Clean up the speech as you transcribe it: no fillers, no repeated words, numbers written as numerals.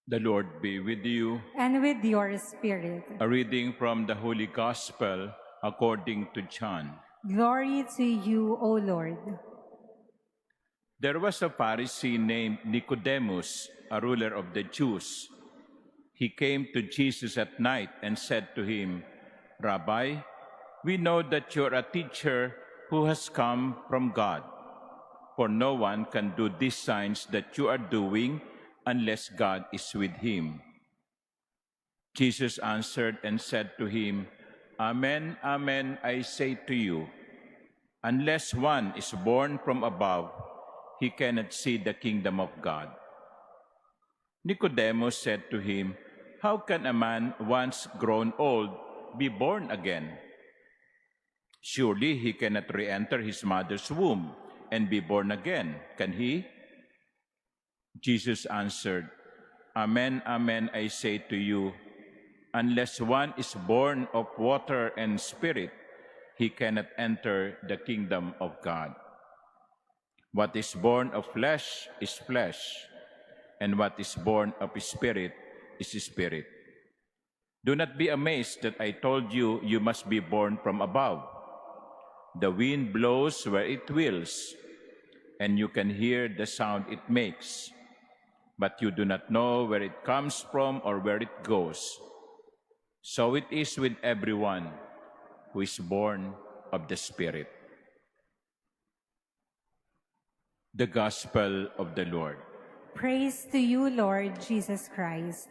The Lord be with you. And with your spirit. A reading from the Holy Gospel according to John. Glory to you, O Lord. There was a Pharisee named Nicodemus, a ruler of the Jews. He came to Jesus at night and said to him, "Rabbi, we know that you are a teacher who has come from God. For no one can do these signs that you are doing unless God is with him." Jesus answered and said to him, "Amen, amen, I say to you, unless one is born from above, he cannot see the kingdom of God." Nicodemus said to him, "How can a man once grown old be born again? Surely he cannot re-enter his mother's womb and be born again, can he?" Jesus answered, "Amen, amen, I say to you, unless one is born of water and spirit, he cannot enter the kingdom of God. What is born of flesh is flesh, and what is born of spirit is spirit. Do not be amazed that I told you, you must be born from above. The wind blows where it wills, and you can hear the sound it makes, but you do not know where it comes from or where it goes. So it is with everyone who is born of the Spirit." The Gospel of the Lord. Praise to you, Lord Jesus Christ.